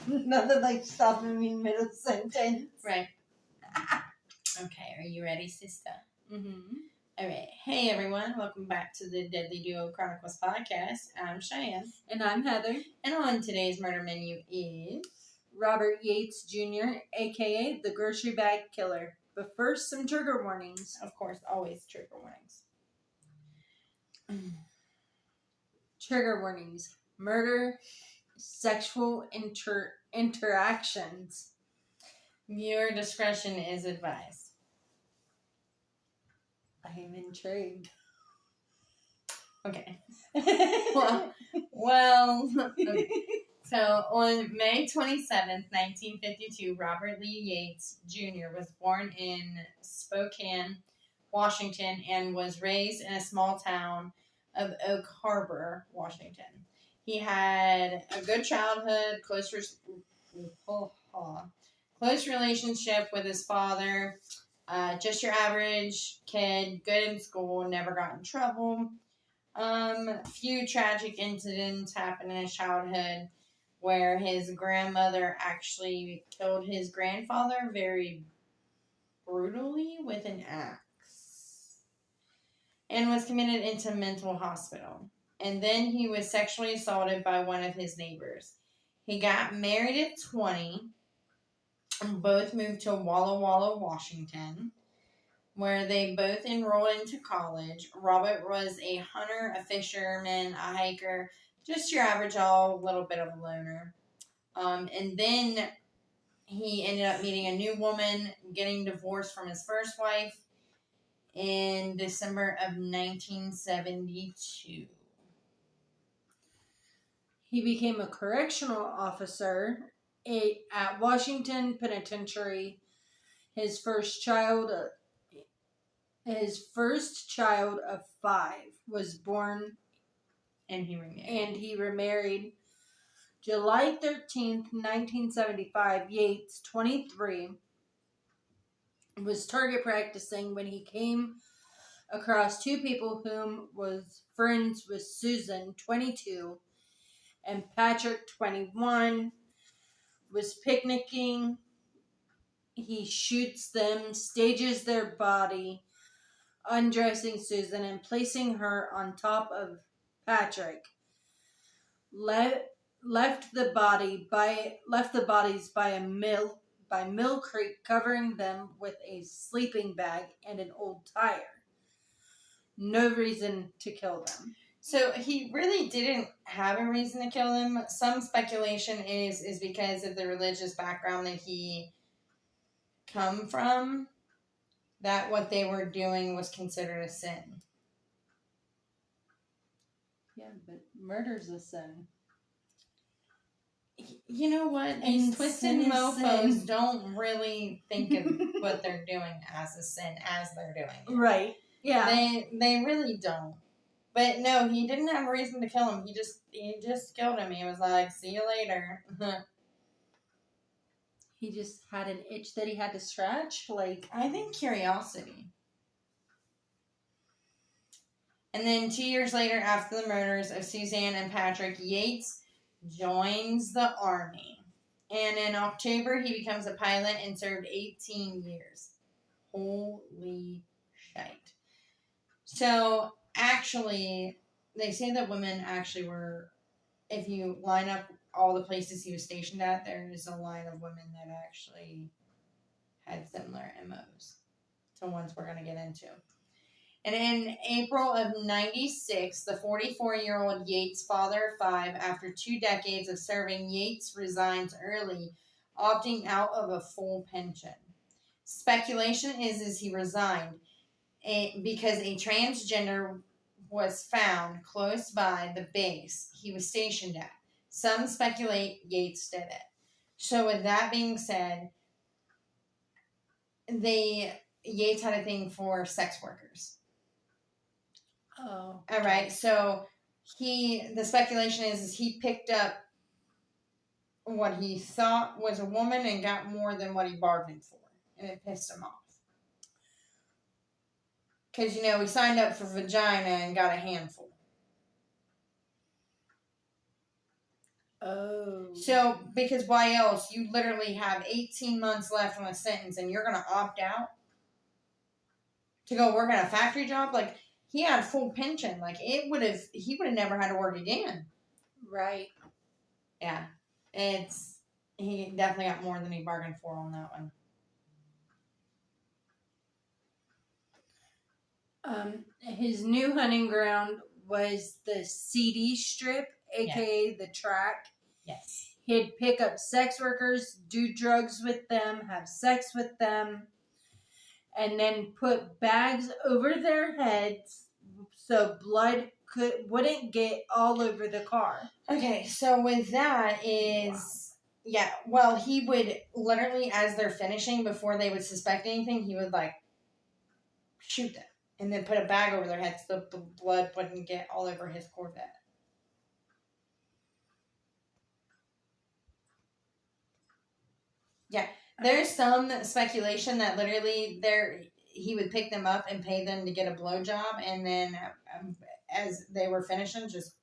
Nothing like stopping me middle sentence. Right. Okay, are you ready, sister? Mm-hmm. All right. Hey, everyone. Welcome back to the Deadly Duo Chronicles podcast. I'm Cheyenne. And I'm Heather. And on today's murder menu is... Robert Yates Jr., a.k.a. the Grocery Bag Killer. But first, some trigger warnings. Of course, always trigger warnings. Trigger warnings. Murder, sexual interactions. Viewer discretion is advised. I am intrigued. Okay. well okay. So, on May 27th, 1952, Robert Lee Yates Jr. was born in Spokane, Washington, and was raised in a small town of Oak Harbor, Washington. He had a good childhood, close relationship with his father, just your average kid, good in school, never got in trouble. Few tragic incidents happened in his childhood where his grandmother actually killed his grandfather very brutally with an axe and was committed into a mental hospital. And then he was sexually assaulted by one of his neighbors. He got married at 20 and both moved to Walla Walla, Washington, where they both enrolled into college. Robert was a hunter, a fisherman, a hiker, just your average little bit of a loner. And then he ended up meeting a new woman, getting divorced from his first wife in December of 1972. He became a correctional officer at Washington Penitentiary. His first child of 5 was born, and he remarried. July 13th, 1975, Yates, 23, was target practicing when he came across two people whom was friends with Susan, 22, and Patrick, 21, was picnicking. He shoots them, stages their body, undressing Susan and placing her on top of Patrick. Left the bodies by Mill Creek, covering them with a sleeping bag and an old tire. No reason to kill them. So he really didn't have a reason to kill them. Some speculation is because of the religious background that he come from, that what they were doing was considered a sin. Yeah, but murder's a sin. You know what? These twisted mofos don't really think of what they're doing as a sin as they're doing it. Right. Yeah. They really don't. But no, he didn't have a reason to kill him. He just killed him. He was like, "See you later." He just had an itch that he had to scratch? I think curiosity. And then 2 years later, after the murders of Suzanne and Patrick, Yates joins the Army. And in October, he becomes a pilot and served 18 years. Holy shite. So, actually, they say that women actually were, if you line up all the places he was stationed at, there is a line of women that actually had similar MOs to ones we're going to get into. And in April of 96, the 44-year-old Yates, father of 5, after 2 decades of serving, Yates resigns early, opting out of a full pension. Speculation is he resigned because a transgender was found close by the base he was stationed at. Some speculate Yates did it. So with that being said, Yates had a thing for sex workers. Oh. All right. So the speculation is he picked up what he thought was a woman and got more than what he bargained for, and it pissed him off. Because, he signed up for vagina and got a handful. Oh. So, because why else? You literally have 18 months left on a sentence and you're going to opt out to go work at a factory job? Like, he had full pension. Like, he would have never had to work again. Right. Yeah. He definitely got more than he bargained for on that one. His new hunting ground was the CD Strip, aka the track. Yes. He'd pick up sex workers, do drugs with them, have sex with them, and then put bags over their heads so blood wouldn't get all over the car. Okay, so with that is, yeah, well, he would literally, as they're finishing, before they would suspect anything, he would, like, shoot them. And then put a bag over their heads so the blood wouldn't get all over his Corvette. Yeah, there's some speculation that literally he would pick them up and pay them to get a blowjob, and then as they were finishing, just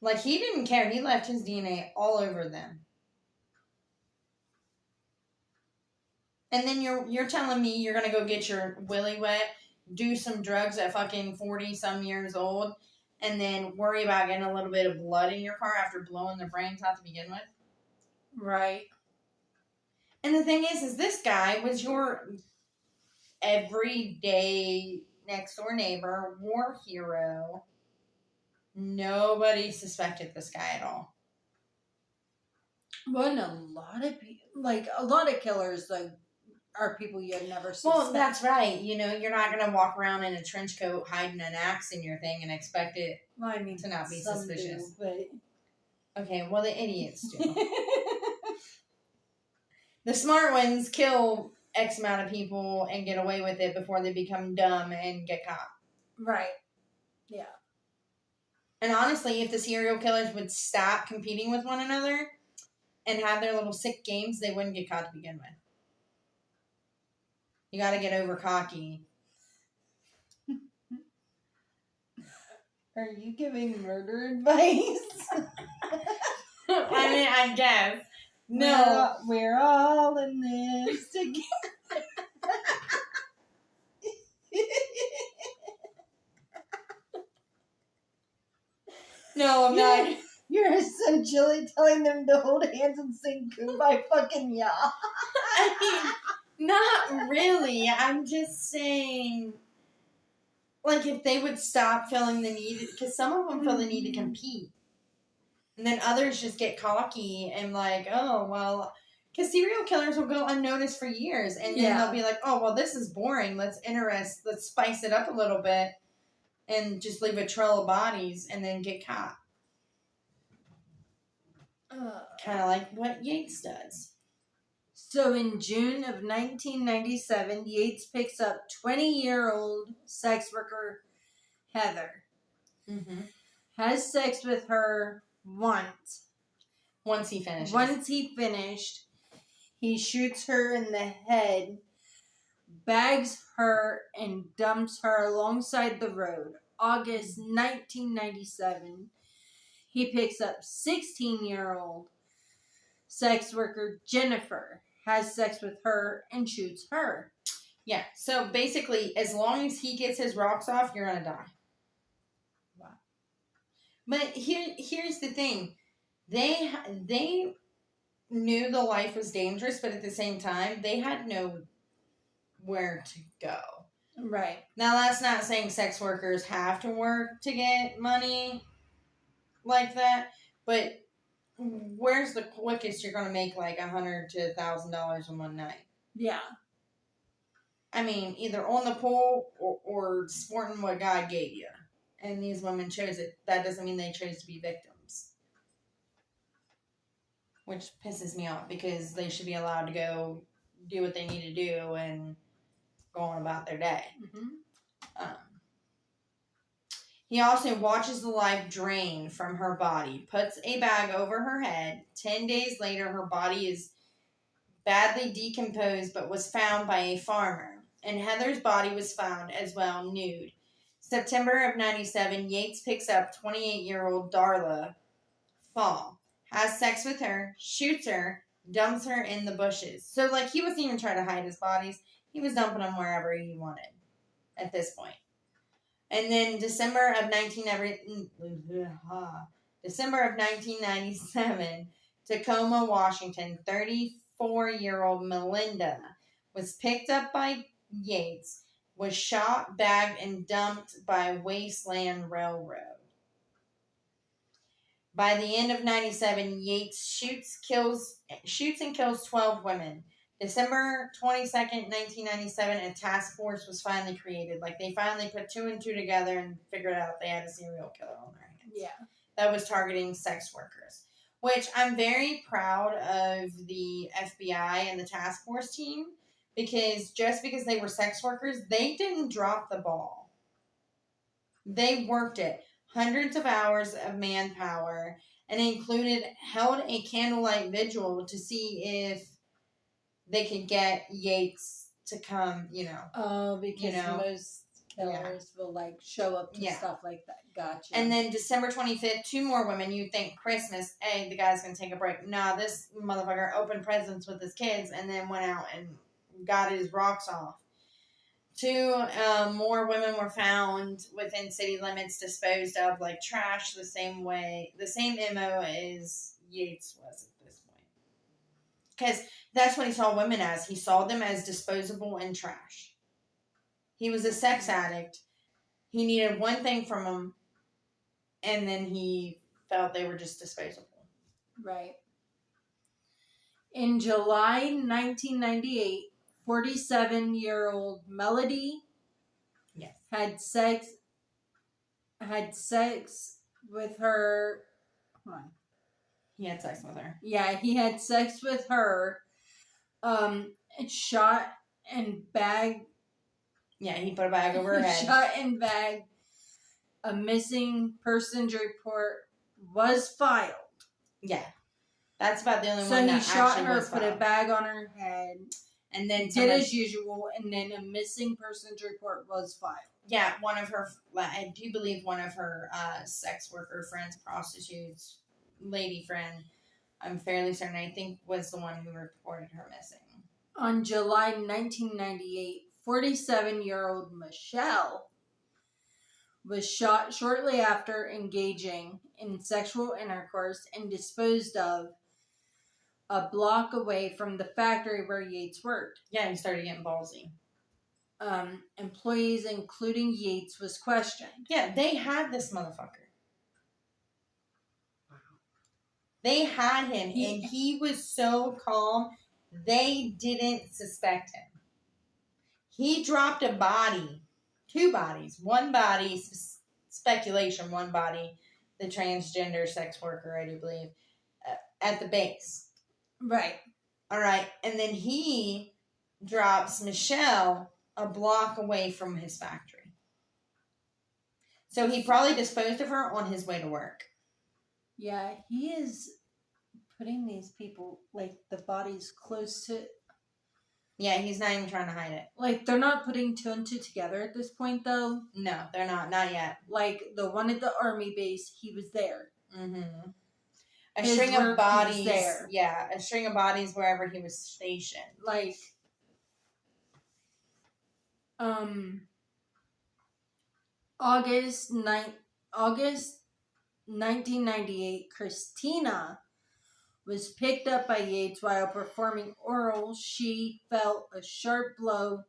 like he didn't care. He left his DNA all over them. And then you're telling me you're gonna go get your willy wet, do some drugs at fucking 40-some years old, and then worry about getting a little bit of blood in your car after blowing their brains out to begin with? Right. And the thing is this guy was your everyday next door neighbor, war hero. Nobody suspected this guy at all. Well, and a lot of killers, like, are people you'd never suspect. Well, that's right. You know, you're not going to walk around in a trench coat hiding an axe in your thing and expect it to not be suspicious. Okay, well, the idiots do. The smart ones kill X amount of people and get away with it before they become dumb and get caught. Right. Yeah. And honestly, if the serial killers would stop competing with one another and have their little sick games, they wouldn't get caught to begin with. You gotta get over cocky. Are you giving murder advice? I mean, I guess. No. We're all in this together. No, I'm not. You're essentially telling them to hold hands and sing Kumbaya fucking ya. I mean, not really. I'm just saying, like, if they would stop feeling the need, because some of them feel the need to compete. And then others just get cocky and like, oh, well, because serial killers will go unnoticed for years. And then they'll be like, oh, well, this is boring. Let's spice it up a little bit and just leave a trail of bodies and then get caught. Kind of like what Yates does. So in June of 1997, Yates picks up 20-year-old sex worker Heather. Mm-hmm. Has sex with her once. Once he finishes. Once he finished, he shoots her in the head, bags her, and dumps her alongside the road. August 1997, he picks up 16-year-old sex worker Jennifer, has sex with her, and shoots her. Yeah, so basically, as long as he gets his rocks off, you're going to die. Wow. But here's the thing. They knew the life was dangerous, but at the same time, they had nowhere to go. Right. Now, that's not saying sex workers have to work to get money like that, but where's the quickest you're going to make like $100 to $1,000 in one night? Yeah. I mean, either on the pole or sporting what God gave you. And these women chose it. That doesn't mean they chose to be victims. Which pisses me off because they should be allowed to go do what they need to do and go on about their day. Mm-hmm. He also watches the life drain from her body, puts a bag over her head. 10 days later, her body is badly decomposed but was found by a farmer. And Heather's body was found as well, nude. September of 97, Yates picks up 28-year-old Darla fall, has sex with her, shoots her, dumps her in the bushes. So, like, he wasn't even trying to hide his bodies. He was dumping them wherever he wanted at this point. And then December of 1997, Tacoma, Washington, 34-year-old Melinda was picked up by Yates, was shot, bagged, and dumped by Wasteland Railroad. By the end of 97, Yates shoots and kills 12 women. December 22nd, 1997, a task force was finally created. Like, they finally put two and two together and figured out they had a serial killer on their hands. Yeah. That was targeting sex workers. Which I'm very proud of the FBI and the task force team, because just because they were sex workers, they didn't drop the ball. They worked it. Hundreds of hours of manpower, and held a candlelight vigil to see if they could get Yates to come, Oh, because most killers will, like, show up to stuff like that. Gotcha. And then December 25th, two more women. You'd think Christmas, hey, the guy's going to take a break. Nah, this motherfucker opened presents with his kids and then went out and got his rocks off. Two more women were found within city limits, disposed of like trash, the same MO as Yates was at this point. Because that's what he saw women as. He saw them as disposable and trash. He was a sex addict. He needed one thing from them, and then he felt they were just disposable. Right. In July 1998, 47-year-old Melody had sex with her. Hold on. He had sex with her. Yeah, he had sex with her. And shot and bagged. Yeah, he put a bag over her head. Shot and bagged. A missing persons report was filed. Yeah. That's about the only one that So he shot her, put a bag on her head, and then did as usual, and then a missing persons report was filed. Yeah, I do believe one of her sex worker friends, prostitutes, lady friend, I'm fairly certain, I think was the one who reported her missing. On July 1998, 47-year-old Michelle was shot shortly after engaging in sexual intercourse and disposed of a block away from the factory where Yates worked. Yeah, he started getting ballsy. Employees, including Yates, was questioned. Yeah, they had this motherfucker. They had him, and he was so calm, they didn't suspect him. He dropped a body, two bodies, one body, speculation, one body, the transgender sex worker, I do believe, at the base. Right. All right. And then he drops Michelle a block away from his factory. So he probably disposed of her on his way to work. Yeah, he is putting these people, like, the bodies close to... Yeah, he's not even trying to hide it. Like, they're not putting two and two together at this point, though. No, they're not. Not yet. Like, the one at the army base, he was there. Mm-hmm. A string of bodies there. Yeah, a string of bodies wherever he was stationed. Like, August 1998, Christina was picked up by Yates while performing oral. She felt a sharp blow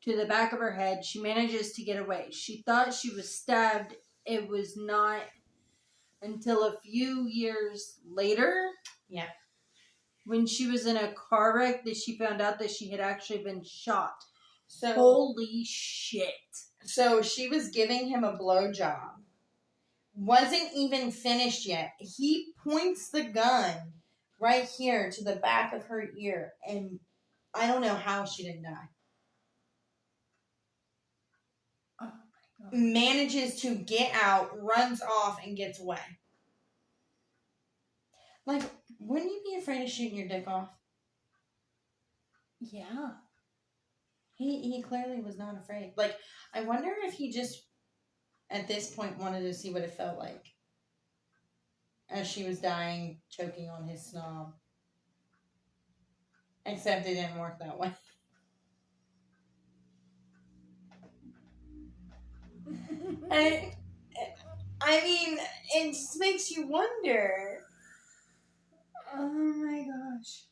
to the back of her head. She manages to get away. She thought she was stabbed. It was not until a few years later, when she was in a car wreck, that she found out that she had actually been shot. So, holy shit. So she was giving him a blowjob. Wasn't even finished yet. He points the gun right here to the back of her ear, and I don't know how she didn't die. Oh my God. Manages to get out, runs off, and gets away. Like, wouldn't you be afraid of shooting your dick off? Yeah. He clearly was not afraid. Like, I wonder if he just, at this point, wanted to see what it felt like. as she was dying, choking on his snob. Except it didn't work that way. I mean, it just makes you wonder. Oh my gosh.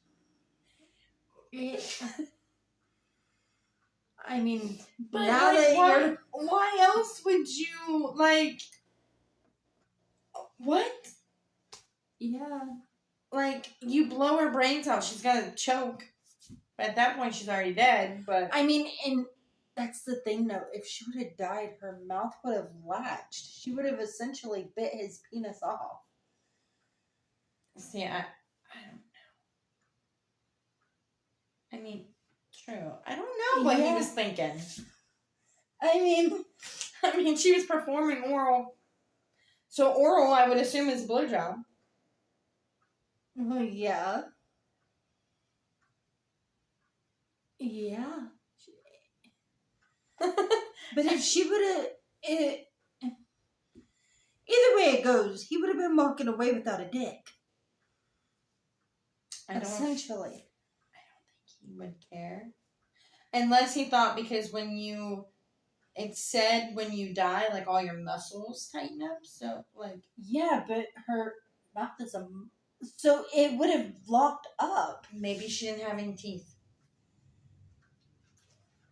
I mean, But now like, that you're... why else would you, like... What? Yeah. Like, you blow her brains out, she's gonna choke. At that point, she's already dead, but... I mean, and that's the thing, though. If she would have died, her mouth would have latched. She would have essentially bit his penis off. See, I don't know. I mean, true. I don't know what he was thinking. I mean, she was performing oral. So oral, I would assume, is a blowjob. well, yeah. Yeah. But if she would have... Either way it goes, he would have been walking away without a dick. Essentially. I don't think he would care. Unless he thought, because it said when you die, like, all your muscles tighten up, so, like... Yeah, but her mouth is so it would have locked up. Maybe she didn't have any teeth.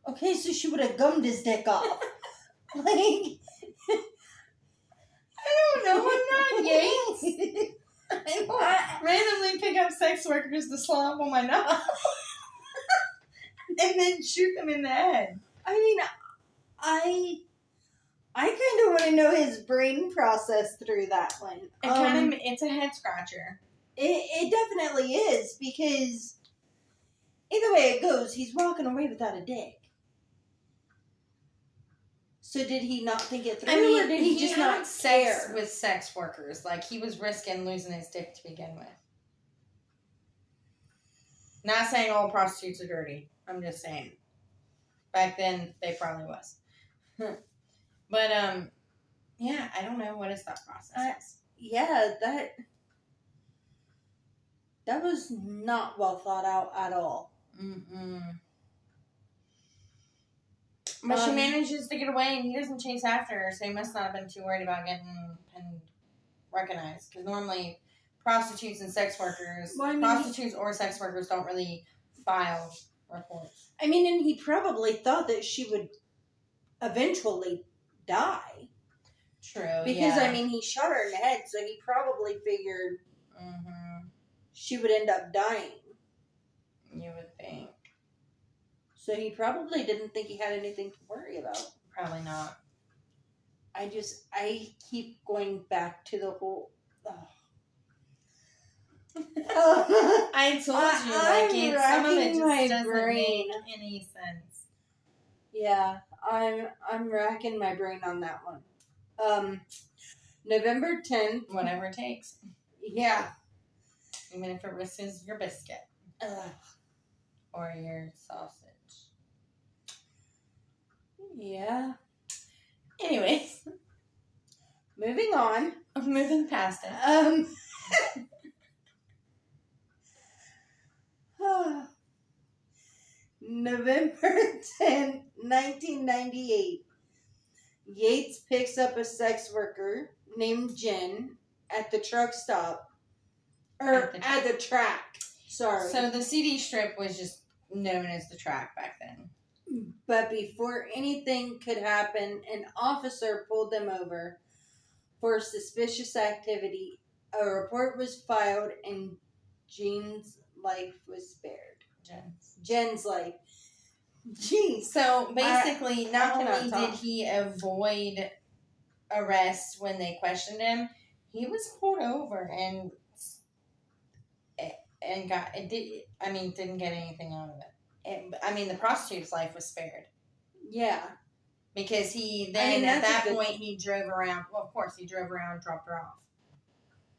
Okay, so she would have gummed his dick off. Like... I don't know, I'm not Yates. I don't randomly pick up sex workers to slop on my knob. And then shoot them in the head. I mean, I kind of want to know his brain process through that one. It's a head scratcher. It definitely is, because either way it goes, he's walking away without a dick. So did he not think it through, or did he just not sex care? With sex workers, like he was risking losing his dick to begin with. Not saying all prostitutes are dirty. I'm just saying. Back then, they probably was. But yeah, I don't know what his thought process was. Yeah, that was not well thought out at all. Mm-mm. But she manages to get away, and he doesn't chase after her, so he must not have been too worried about getting recognized. Because normally, prostitutes and sex workers, prostitutes or sex workers don't really file reports. I mean, and he probably thought that she would eventually die. True, because, I mean, he shot her in the head, so he probably figured she would end up dying. You would think. So he probably didn't think he had anything to worry about. Probably not. I keep going back to the whole... I told you, some of it just doesn't make any sense. Yeah, I'm racking my brain on that one. November 10th. Whatever it takes. Yeah. Even if it risks your biscuit. Or your sausage. Yeah. Anyways. Moving on. Moving past it. November 10th, 1998. Yates picks up a sex worker named Jen at the truck stop. Or at the track. Sorry. So the CD strip was just known as the track back then. But before anything could happen, an officer pulled them over for suspicious activity. A report was filed and Jean's life was spared. Jen's life. Jeez. So basically, not only did he avoid arrest when they questioned him, he was pulled over and didn't get anything out of it. The prostitute's life was spared. Yeah. Because he at that point he drove around. Well, of course he drove around and dropped her off.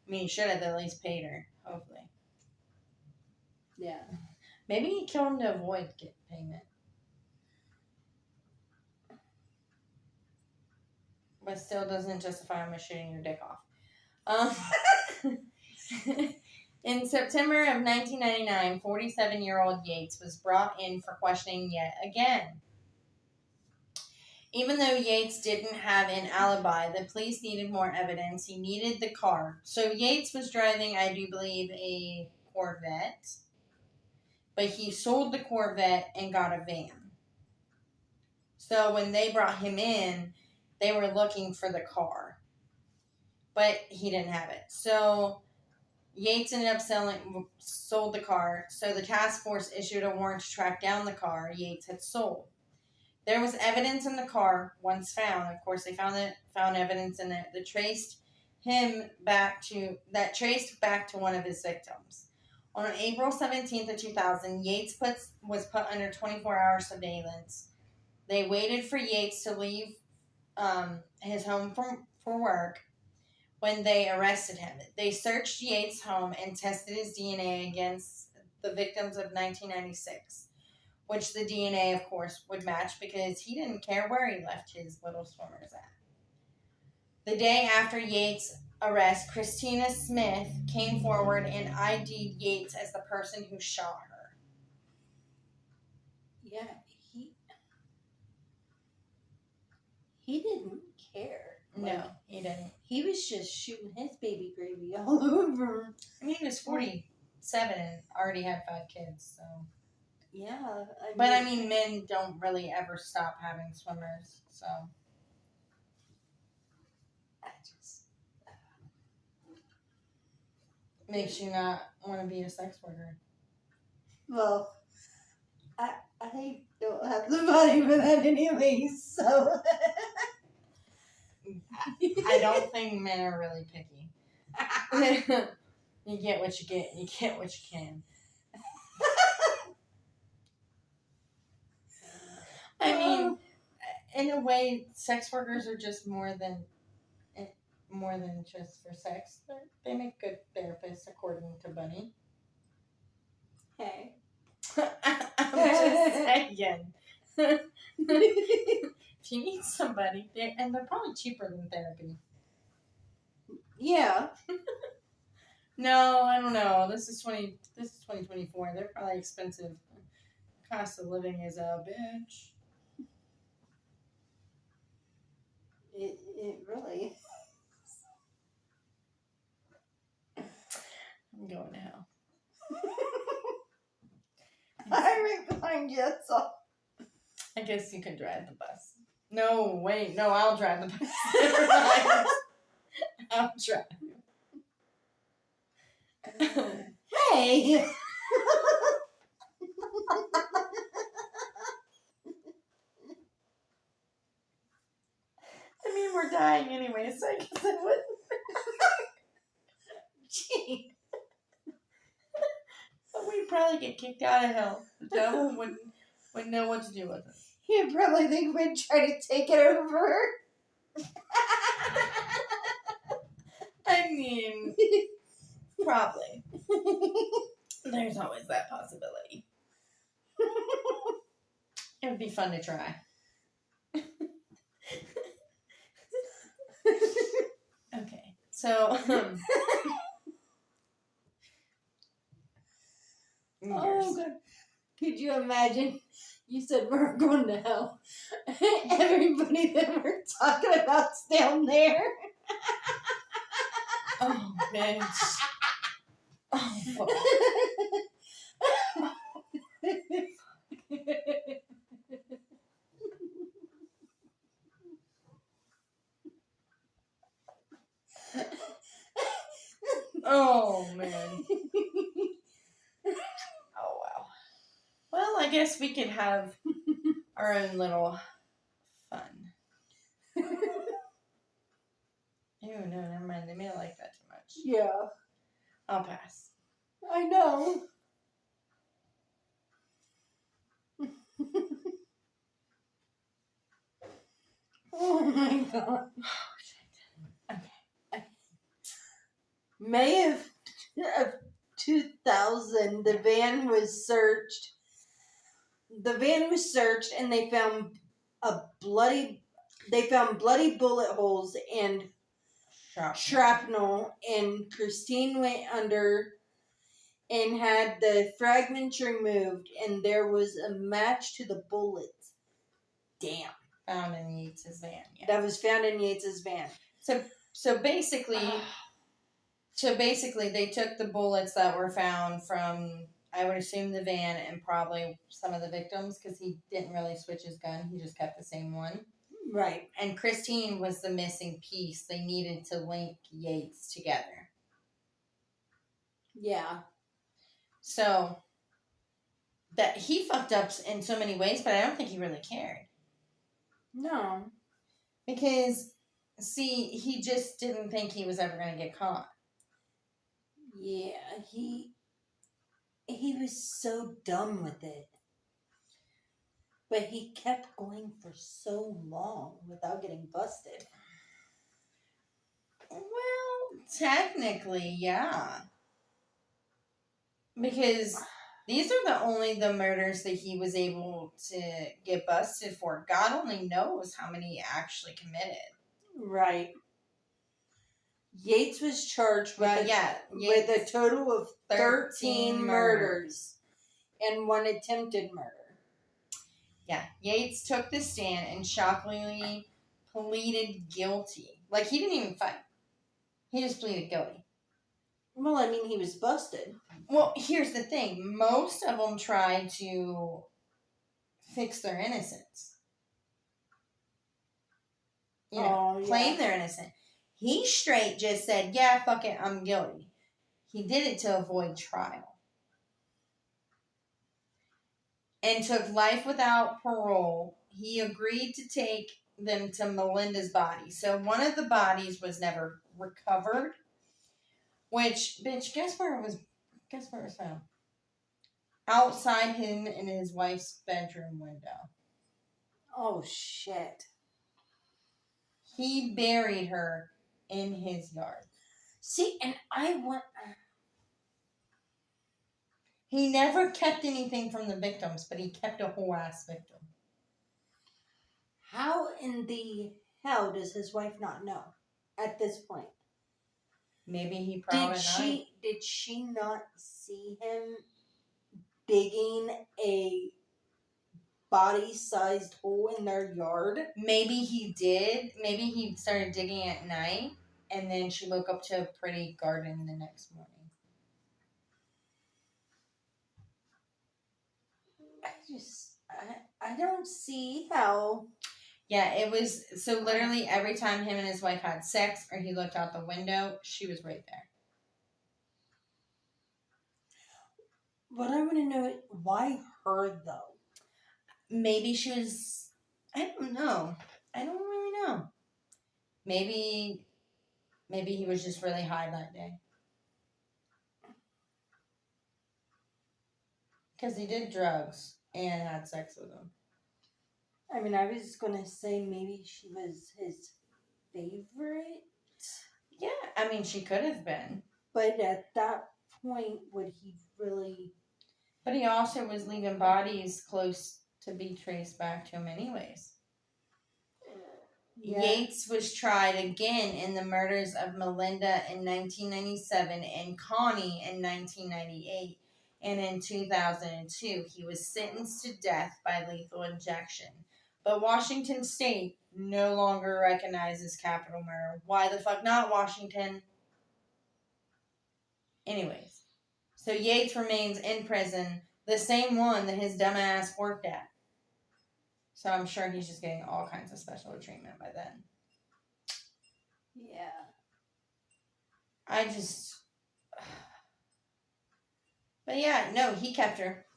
He should have at least paid her. Hopefully. Yeah. Maybe he killed him to avoid payment. But still doesn't justify him shooting your dick off. In September of 1999, 47-year-old Yates was brought in for questioning yet again. Even though Yates didn't have an alibi, the police needed more evidence. He needed the car. So Yates was driving, I do believe, a Corvette. But he sold the Corvette and got a van. So when they brought him in, they were looking for the car. But he didn't have it. So Yates ended up sold the car. So the task force issued a warrant to track down the car Yates had sold. There was evidence in the car once found. Of course, they found evidence in it that traced back to one of his victims. On April 17th of 2000, Yates was put under 24-hour surveillance. They waited for Yates to leave his home for work when they arrested him. They searched Yates' home and tested his DNA against the victims of 1996, which the DNA, of course, would match because he didn't care where he left his little swimmers at. The day after Yates' arrest, Christina Smith came forward and ID'd Yates as the person who shot her. Yeah, he didn't care. No, he didn't. He was just shooting his baby gravy all over. I mean, he was 47 and already had 5 kids, so. Yeah. But men don't really ever stop having swimmers, so. Makes you not want to be a sex worker. Well, I don't have the body for that anyways, so. I don't think men are really picky. You get what you get, and you get what you can. I mean, in a way, sex workers are just more than just for sex. They make good therapists, according to Bunny. Hey. I'm just saying. If you need somebody, they're probably cheaper than therapy. Yeah. No, I don't know. This is 2024. They're probably expensive. Cost of living is a bitch. It really. I'm going to hell. I'm right behind you, so. I guess you can drive the bus. No, wait. No, I'll drive the bus. I'll drive. Hey! I mean, we're dying anyway, so I guess I wouldn't. Gee. But we'd probably get kicked out of hell. The devil wouldn't know what to do with us. You probably think we'd try to take it over. I mean, probably. There's always that possibility. It would be fun to try. Okay, so oh God! Could you imagine? You said we're going to hell. Everybody that we're talking about's down there. Oh, bitch. Oh, oh, man. Oh, wow. Well, I guess we could have our own little fun. Ew, no, never mind. They may have liked that too much. Yeah. I'll pass. I know. Oh my God. Oh, shit. Okay. May of 2000, the van was searched. And they found bloody bullet holes and shrapnel, and Christine went under and had the fragments removed, and there was a match to the bullets. Damn. Found in Yates' van. Yeah. That was found in Yates' van. So basically, they took the bullets that were found from, I would assume, the van and probably some of the victims, because he didn't really switch his gun. He just kept the same one. Right. And Christine was the missing piece. They needed to link Yates together. Yeah. So that he fucked up in so many ways, but I don't think he really cared. No. Because, see, he just didn't think he was ever going to get caught. Yeah, he was so done with it. But he kept going for so long without getting busted. Well, technically, yeah. Because these are the murders that he was able to get busted for. God only knows how many he actually committed. Right. Yates was charged with, with a total of 13 murders and 1 attempted murder. Yeah, Yates took the stand and shockingly pleaded guilty. Like, he didn't even fight. He just pleaded guilty. Well, I mean, he was busted. Well, here's the thing. Most of them tried to fix their innocence. You know, claim they're innocent. He straight just said, yeah, fuck it, I'm guilty. He did it to avoid trial. And took life without parole. He agreed to take them to Melinda's body. So one of the bodies was never recovered. Which, bitch, guess where it was found? Outside him in his wife's bedroom window. Oh, shit. He buried her in his yard. See, and I want... He never kept anything from the victims, but he kept a whole ass victim. How in the hell does his wife not know at this point? Maybe he probably Did she not see him digging a body-sized hole in their yard? Maybe he did. Maybe he started digging at night, and then she woke up to a pretty garden the next morning. I don't see how. Yeah, it was, so literally every time him and his wife had sex or he looked out the window, she was right there. What I want to know is, why her, though? Maybe she was, I don't know. I don't really know. Maybe he was just really high that day. Because he did drugs and had sex with him. I mean, I was going to say maybe she was his favorite. Yeah, I mean, she could have been. But at that point, would he really... But he also was leaving bodies close to be traced back to him anyways. Yeah. Yates was tried again in the murders of Melinda in 1997 and Connie in 1998. And in 2002, he was sentenced to death by lethal injection. But Washington State no longer recognizes capital murder. Why the fuck not, Washington? Anyways, so Yates remains in prison, the same one that his dumbass worked at. So I'm sure he's just getting all kinds of special treatment by then. Yeah. But yeah, no, he kept her.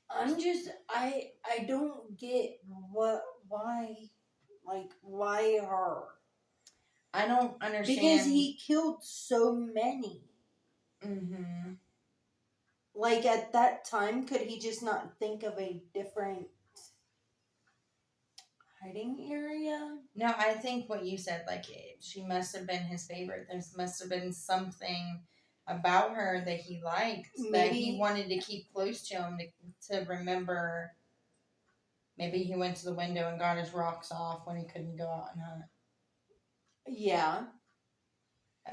I don't get why her? I don't understand. Because he killed so many. Mm-hmm. Like, at that time, could he just not think of a different hiding area? No, I think what you said, like, she must have been his favorite. There must have been something about her that he liked, that he wanted to keep close to him, to remember. Maybe he went to the window and got his rocks off when he couldn't go out and hunt. Yeah.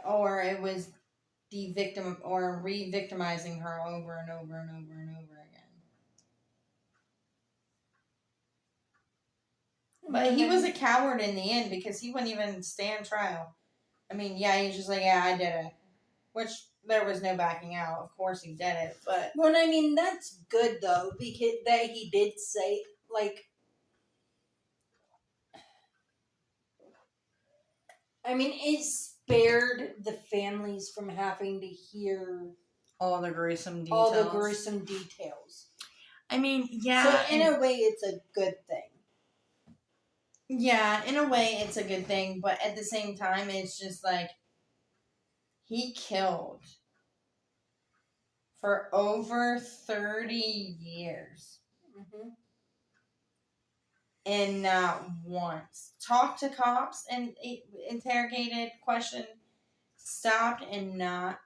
Or it was de-victim or re-victimizing her over and over and over and over again. But he was a coward in the end because he wouldn't even stand trial. I mean, yeah, he's just like, yeah, I did it. Which there was no backing out. Of course he did it, but... Well, I mean, that's good, though, because that he did say, like... I mean, it spared the families from having to hear... all the gruesome details. I mean, yeah. So, in a way, it's a good thing. Yeah, in a way, it's a good thing, but at the same time, it's just like... He killed for over 30 years. Mm-hmm. And not once talked to cops and interrogated, questioned, stopped, and not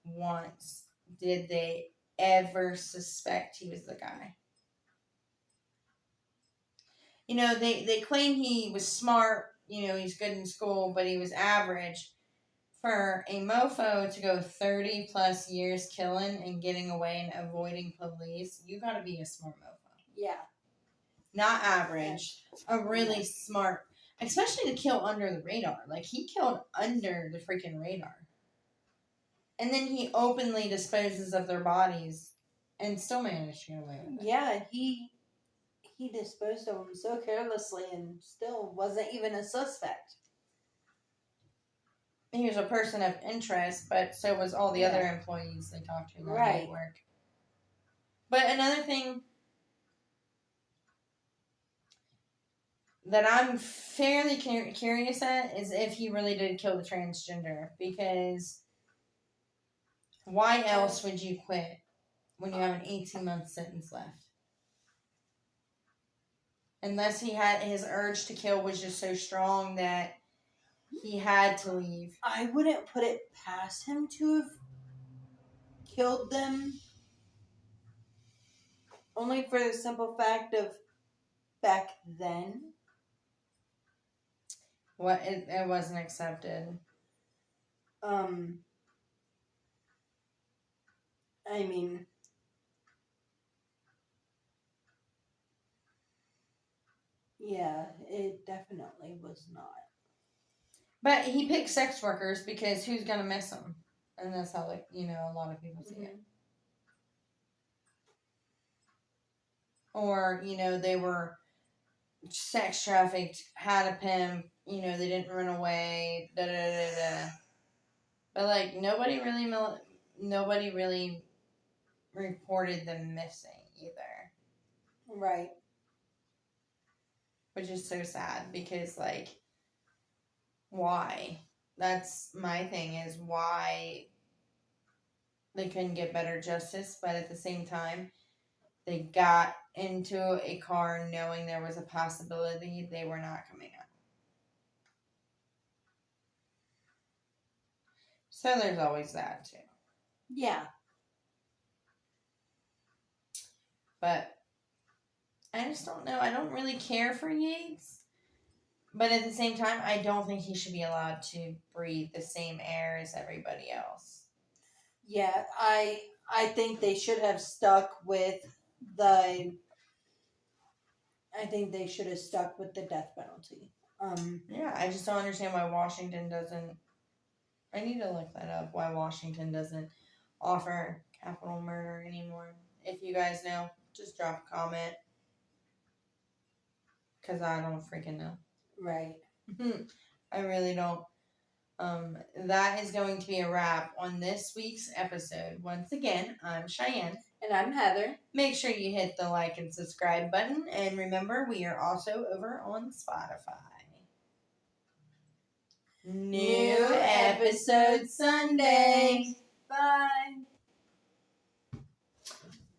once did they ever suspect he was the guy. You know, they claim he was smart, you know, he's good in school, but he was average. For a mofo to go 30 plus years killing and getting away and avoiding police, you gotta be a smart mofo. Yeah. Not average. A really smart, especially to kill under the radar. Like, he killed under the freaking radar. And then he openly disposes of their bodies and still managed to get away with it. Yeah, he disposed of them so carelessly and still wasn't even a suspect. He was a person of interest, but so was all the other employees they talked to that day at work. But another thing that I'm fairly curious at is if he really did kill the transgender, because why else would you quit when you have an 18-month sentence left? Unless he had his urge to kill was just so strong that he had to leave. I wouldn't put it past him to have killed them. Only for the simple fact of back then. What it wasn't accepted. I mean, yeah, it definitely was not. But he picked sex workers because who's gonna miss them? And that's how, like, you know, a lot of people see it. Or, you know, they were sex trafficked, had a pimp, you know, they didn't run away, da-da-da-da. But, like, nobody really reported them missing either. Right. Which is so sad because, like, why? That's my thing, is why they couldn't get better justice, but at the same time, they got into a car knowing there was a possibility they were not coming out. So there's always that too. Yeah. But I just don't know. I don't really care for Yates. But at the same time, I don't think he should be allowed to breathe the same air as everybody else. Yeah, I think they should have stuck with the death penalty. Yeah, I just don't understand why Washington doesn't. I need to look that up. Why Washington doesn't offer capital murder anymore? If you guys know, just drop a comment. Because I don't freaking know. Right. I really don't. That is going to be a wrap on this week's episode. Once again, I'm Cheyenne. And I'm Heather. Make sure you hit the like and subscribe button. And remember, we are also over on Spotify. New episode Sunday. Bye.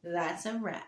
That's a wrap.